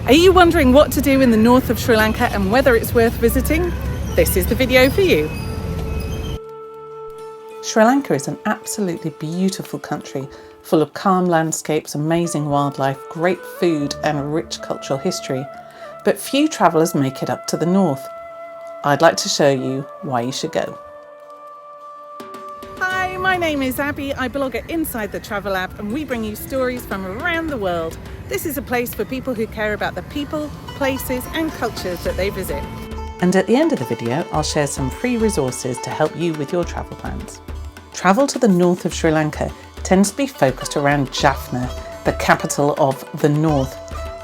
Are you wondering what to do in the north of Sri Lanka and whether it's worth visiting? This is the video for you. Sri Lanka is an absolutely beautiful country, full of calm landscapes, amazing wildlife, great food and rich cultural history. But few travellers make it up to the north. I'd like to show you why you should go. Hi, my name is Abby. I blog at Inside the Travel app and we bring you stories from around the world. This is a place for people who care about the people, places and cultures that they visit. And at the end of the video, I'll share some free resources to help you with your travel plans. Travel to the north of Sri Lanka tends to be focused around Jaffna, the capital of the north.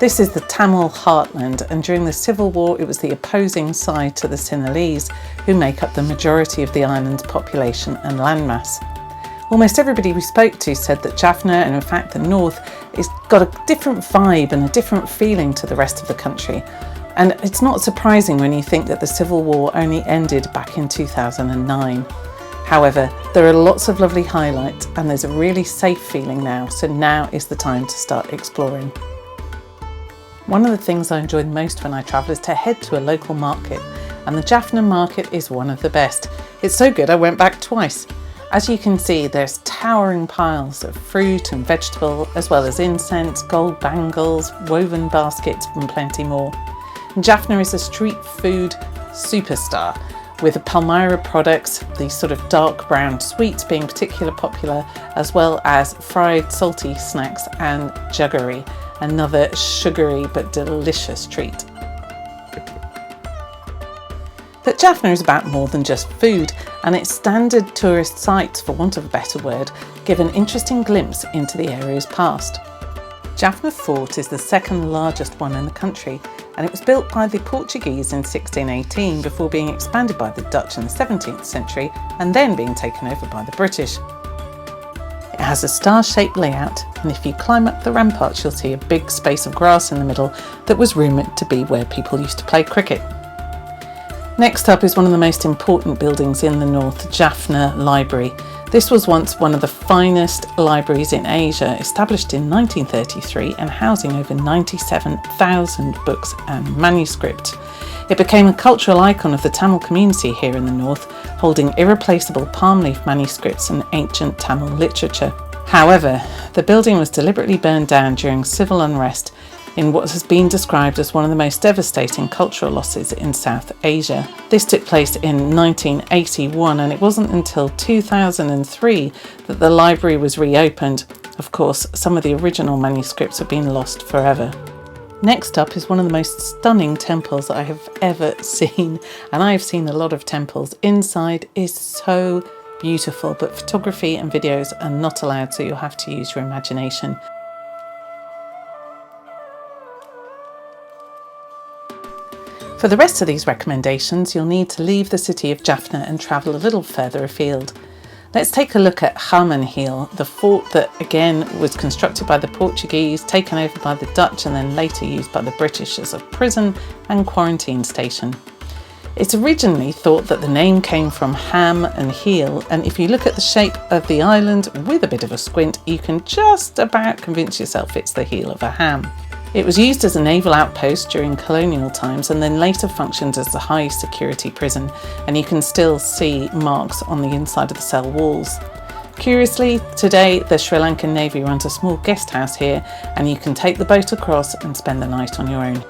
This is the Tamil heartland, and during the Civil War it was the opposing side to the Sinhalese, who make up the majority of the island's population and landmass. Almost everybody we spoke to said that Jaffna, and in fact the north, has got a different vibe and a different feeling to the rest of the country. And it's not surprising when you think that the Civil War only ended back in 2009. However, there are lots of lovely highlights and there's a really safe feeling now, so now is the time to start exploring. One of the things I enjoy most when I travel is to head to a local market, and the Jaffna market is one of the best. It's so good I went back twice. As you can see, there's towering piles of fruit and vegetable, as well as incense, gold bangles, woven baskets and plenty more. And Jaffna is a street food superstar, with the Palmyra products, these sort of dark brown sweets being particularly popular, as well as fried salty snacks and jaggery, another sugary but delicious treat. But Jaffna is about more than just food, and its standard tourist sites, for want of a better word, give an interesting glimpse into the area's past. Jaffna Fort is the second largest one in the country, and it was built by the Portuguese in 1618 before being expanded by the Dutch in the 17th century and then being taken over by the British. It has a star-shaped layout, and if you climb up the ramparts you'll see a big space of grass in the middle that was rumoured to be where people used to play cricket. Next up is one of the most important buildings in the north, Jaffna Library. This was once one of the finest libraries in Asia, established in 1933 and housing over 97,000 books and manuscripts. It became a cultural icon of the Tamil community here in the north, holding irreplaceable palm leaf manuscripts and ancient Tamil literature. However, the building was deliberately burned down during civil unrest in what has been described as one of the most devastating cultural losses in South Asia. This took place in 1981, and it wasn't until 2003 that the library was reopened. Of course, some of the original manuscripts have been lost forever. Next up is one of the most stunning temples I have ever seen, and I have seen a lot of temples. Inside is so beautiful, but photography and videos are not allowed, so you'll have to use your imagination. For the rest of these recommendations, you'll need to leave the city of Jaffna and travel a little further afield. Let's take a look at Hammenhiel, the fort that again was constructed by the Portuguese, taken over by the Dutch and then later used by the British as a prison and quarantine station. It's originally thought that the name came from ham and heel, and if you look at the shape of the island with a bit of a squint, you can just about convince yourself it's the heel of a ham. It was used as a naval outpost during colonial times and then later functioned as a high security prison, and you can still see marks on the inside of the cell walls. Curiously, today the Sri Lankan Navy runs a small guest house here, and you can take the boat across and spend the night on your own.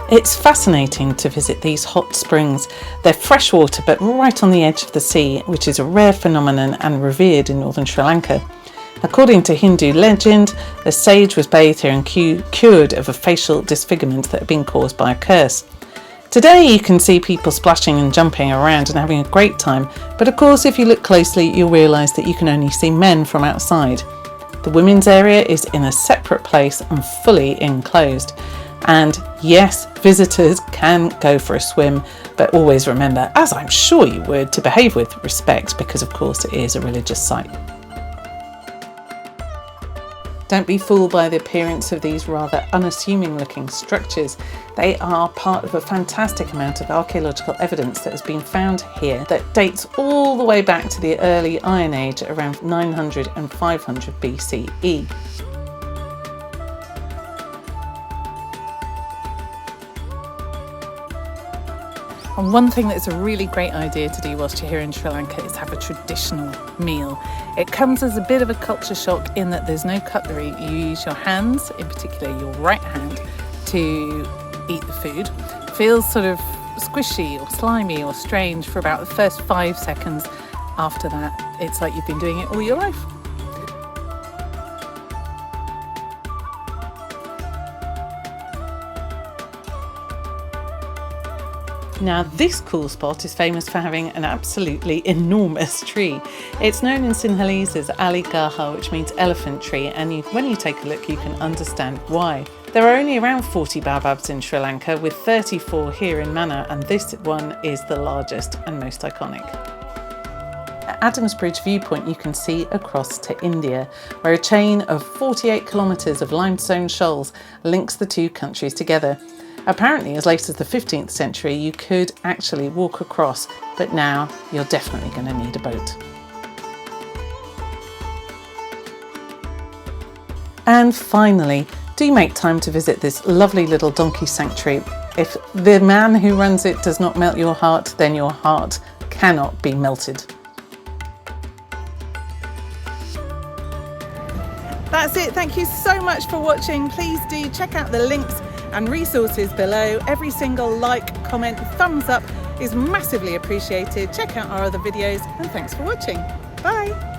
It's fascinating to visit these hot springs. They're freshwater but right on the edge of the sea, which is a rare phenomenon and revered in northern Sri Lanka. According to Hindu legend, a sage was bathed here and cured of a facial disfigurement that had been caused by a curse. Today you can see people splashing and jumping around and having a great time, but of course if you look closely you'll realise that you can only see men from outside. The women's area is in a separate place and fully enclosed. And yes, visitors can go for a swim, but always remember, as I'm sure you would, to behave with respect, because of course it is a religious site. Don't be fooled by the appearance of these rather unassuming looking structures. They are part of a fantastic amount of archaeological evidence that has been found here that dates all the way back to the early Iron Age around 900 and 500 BCE. And one thing that's a really great idea to do whilst you're here in Sri Lanka is have a traditional meal. It comes as a bit of a culture shock in that there's no cutlery. You use your hands, in particular your right hand, to eat the food. It feels sort of squishy or slimy or strange for about the first 5 seconds. After that, it's like you've been doing it all your life. Now this cool spot is famous for having an absolutely enormous tree. It's known in Sinhalese as Ali Gaha, which means elephant tree, and when you take a look you can understand why. There are only around 40 baobabs in Sri Lanka, with 34 here in Mannar, and this one is the largest and most iconic. At Adams Bridge viewpoint you can see across to India, where a chain of 48 kilometres of limestone shoals links the two countries together. Apparently as late as the 15th century you could actually walk across, but now you're definitely going to need a boat. And finally, do make time to visit this lovely little donkey sanctuary. If the man who runs it does not melt your heart, then your heart cannot be melted. That's it. Thank you so much for watching. Please do check out the links and resources below. Every single like, comment, thumbs up is massively appreciated. Check out our other videos and thanks for watching. Bye.